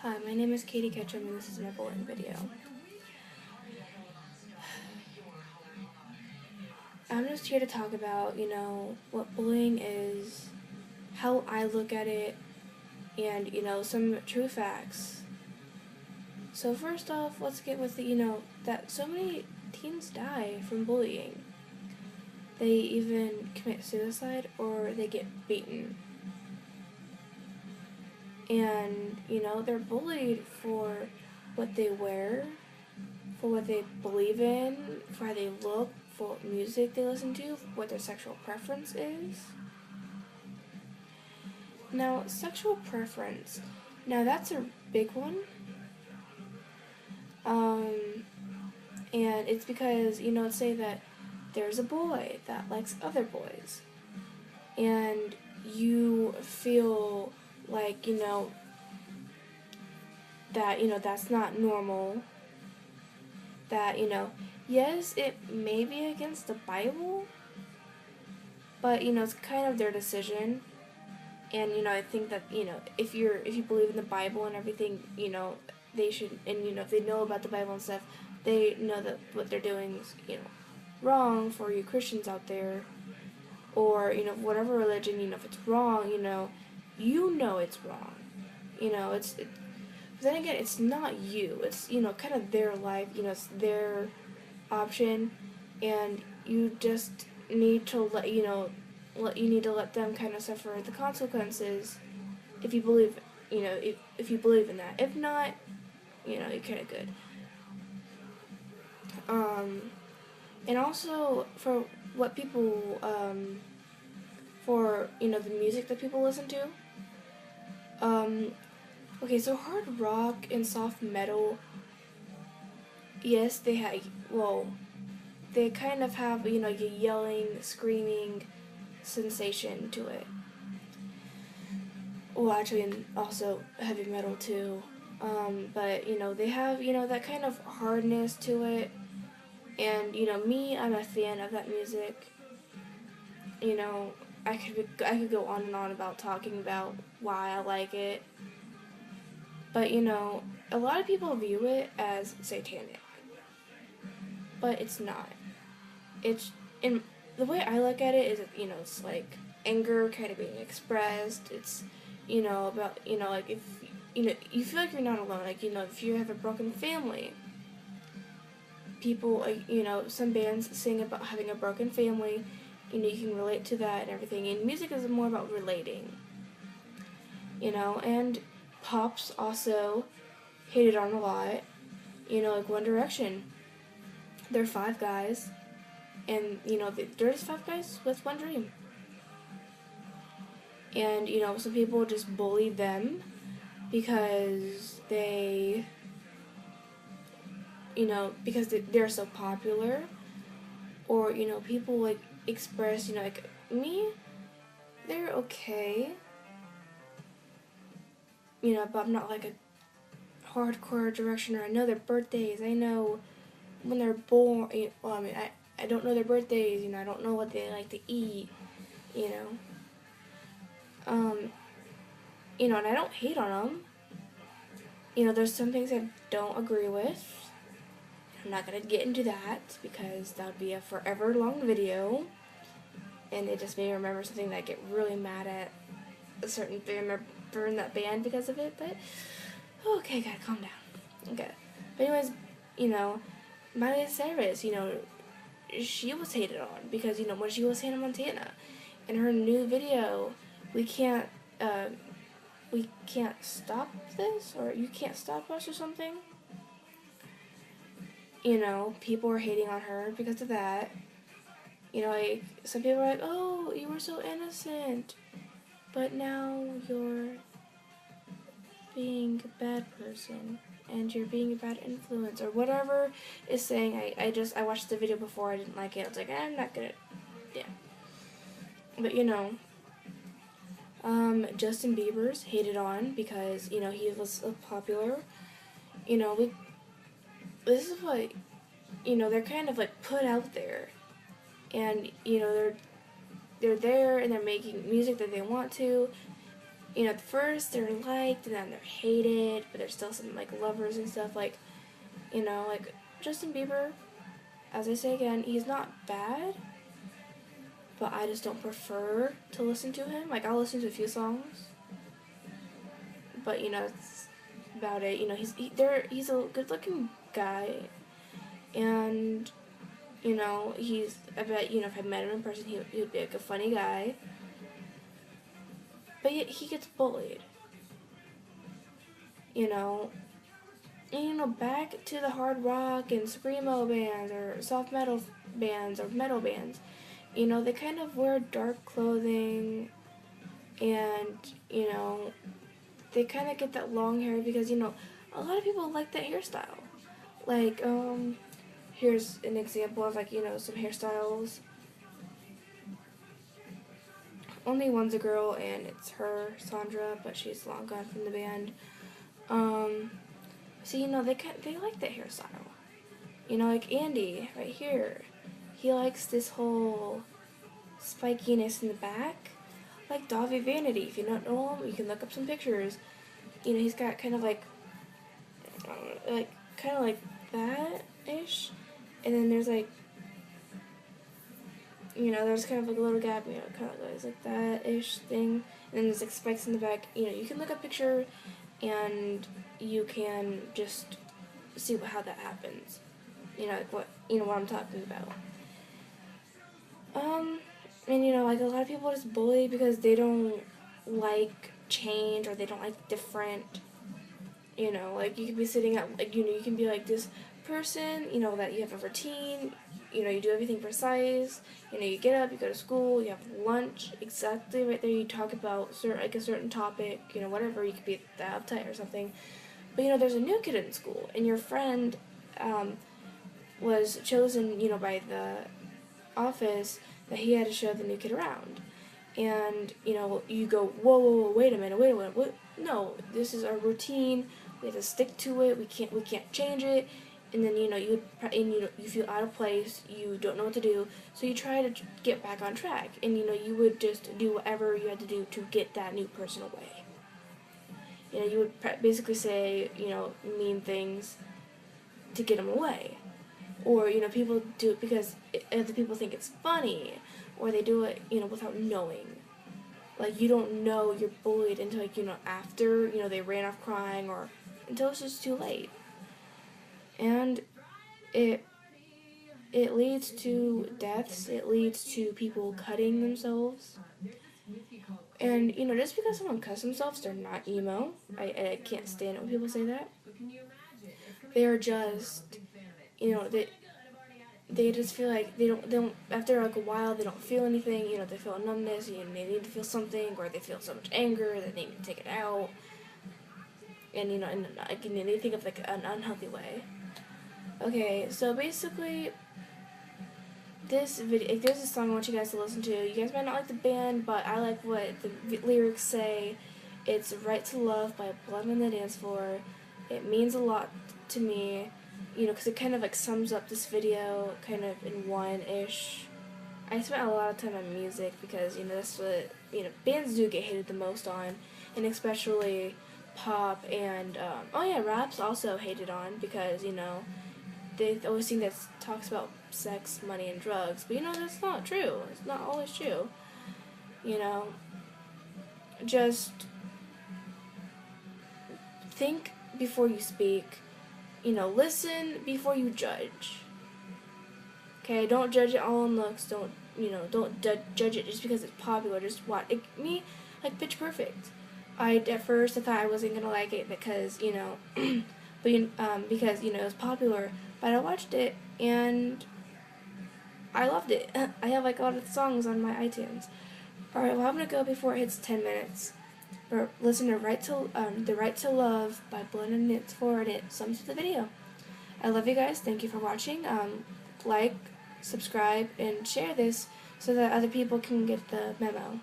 Hi, my name is Katie Ketchum and this is my bullying video. I'm just here to talk about, what bullying is, how I look at it, and, some true facts. So first off, let's get with that so many teens die from bullying. They even commit suicide or they get beaten. And, they're bullied for what they wear, for what they believe in, for how they look, for what music they listen to, what their sexual preference is. Now, sexual preference. Now, that's a big one. And it's because, say that there's a boy that likes other boys. And you feel like, that, that's not normal. That, yes, it may be against the Bible, but, it's kind of their decision. And, I think that, if you believe in the Bible and everything, they should, and, if they know about the Bible and stuff, they know that what they're doing is, wrong for you Christians out there. Or, whatever religion, if it's wrong, you know it's wrong. But then again, it's not you. It's, kind of their life, it's their option. And you just need to let them kind of suffer the consequences if you believe, if you believe in that. If not, you're kind of good. And also for what people, for, the music that people listen to. Okay, so hard rock and soft metal, yes, they kind of have, a yelling, screaming sensation to it. Well, actually, and also heavy metal too. But, they have, that kind of hardness to it. And, me, I'm a fan of that music. I could go on and on about talking about why I like it. But, a lot of people view it as satanic. But it's not. It's, in the way I look at it is, it's like anger kind of being expressed. It's, about, like if, you feel like you're not alone. Like, if you have a broken family, people, some bands sing about having a broken family. You can relate to that and everything. And music is more about relating. And pops also hated on a lot. Like One Direction. They're 5 guys. And, they're just 5 guys with one dream. And, some people just bully them because they, because they're so popular. Or, people, like, express, like, me, they're okay. But I'm not, like, a hardcore Directioner. I know their birthdays. I know when they're born. Well, I mean, I don't know their birthdays. I don't know what they like to eat. And I don't hate on them. There's some things I don't agree with. I'm not going to get into that because that would be a forever long video. And it just made me remember something that I get really mad at a certain member in that band because of it. But, okay, gotta calm down. Okay. But anyways, Miley Cyrus, she was hated on because, when she was Hannah Montana. In her new video, we can't stop this, or you can't stop us or something. People were hating on her because of that. Like, some people are like, oh, you were so innocent, but now you're being a bad person, and you're being a bad influence, or whatever is saying. I watched the video before, I didn't like it, I was like, I'm not gonna, yeah. But, Justin Bieber's hated on because, he was so popular. This is what, they're kind of, like, put out there. And, they're there and they're making music that they want to. you know, at first they're liked and then they're hated, but there's still some like lovers and stuff. Like, you know, like Justin Bieber, as I say again, he's not bad, but I just don't prefer to listen to him. Like, I'll listen to a few songs, but you know, it's about it. You know, he's a good-looking guy, and you know, I bet, you know, if I met him in person, he would be like a funny guy, but yet he gets bullied. You know, and you know, back to the hard rock and screamo bands or soft metal bands or metal bands, you know, they kind of wear dark clothing, and you know, they kind of get that long hair because, you know, a lot of people like that hairstyle. Like, here's an example of, like, you know, some hairstyles. Only one's a girl, and it's her, Sandra, but she's long gone from the band. So, you know, they like that hairstyle. You know, like Andy, right here. He likes this whole spikiness in the back. Like Davi Vanity. If you don't know him, you can look up some pictures. You know, he's got kind of like that-ish. And then there's like, you know, there's kind of like a little gap, you know, kind of goes like that-ish thing. And then there's like spikes in the back. You know, you can look up a picture and you can just see how that happens. You know, like what I'm talking about. And you know, like a lot of people just bully because they don't like change or they don't like different. You know, like you could be sitting at, like, you know, you can be like this person, you know, that you have a routine, you know, you do everything precise, you know, you get up, you go to school, you have lunch, exactly right there, you talk about a certain topic, you know, whatever, you could be that uptight or something. But, you know, there's a new kid in school, and your friend was chosen, you know, by the office that he had to show the new kid around. And, you know, you go, whoa, wait a minute, what? No, this is our routine, we have to stick to it, we can't change it. And then, you know, you feel out of place, you don't know what to do, so you try to get back on track. And, you know, you would just do whatever you had to do to get that new person away. You know, you would basically say, you know, mean things to get them away. Or, you know, people do it because other people think it's funny, or they do it, you know, without knowing. Like, you don't know you're bullied until, like, you know, after, you know, they ran off crying, or until it's just too late. And it leads to deaths, it leads to people cutting themselves. And, you know, just because someone cuts themselves, they're not emo. I can't stand it when people say that. They're just, you know, they just feel like they don't after like a while they don't feel anything, you know, they feel a numbness, you know, they need to feel something, or they feel so much anger that they need to take it out. And, you know, and they think of like an unhealthy way. Okay, so basically, this video, if there's a song I want you guys to listen to. You guys might not like the band, but I like what the lyrics say. It's Right to Love by Blood on the Dance Floor. It means a lot to me, you know, because it kind of like sums up this video kind of in one-ish. I spent a lot of time on music because, you know, that's what, you know, bands do get hated the most on, and especially pop and, rap's also hated on because, you know, they always think that talks about sex, money, and drugs, but, you know, that's not true. It's not always true. You know, just think before you speak. You know, listen before you judge. Okay, don't judge it all on looks. Don't judge it just because it's popular. Just watch it. Me, like Pitch Perfect. At first I thought I wasn't gonna like it because, you know, because, you know, it was popular. But I watched it and I loved it. I have like a lot of songs on my iTunes. Alright, well, I'm gonna go before it hits 10 minutes. But listen to The Right to Love by Blood and Dance Floor, and it sums up the video. I love you guys. Thank you for watching. Like, subscribe, and share this so that other people can get the memo.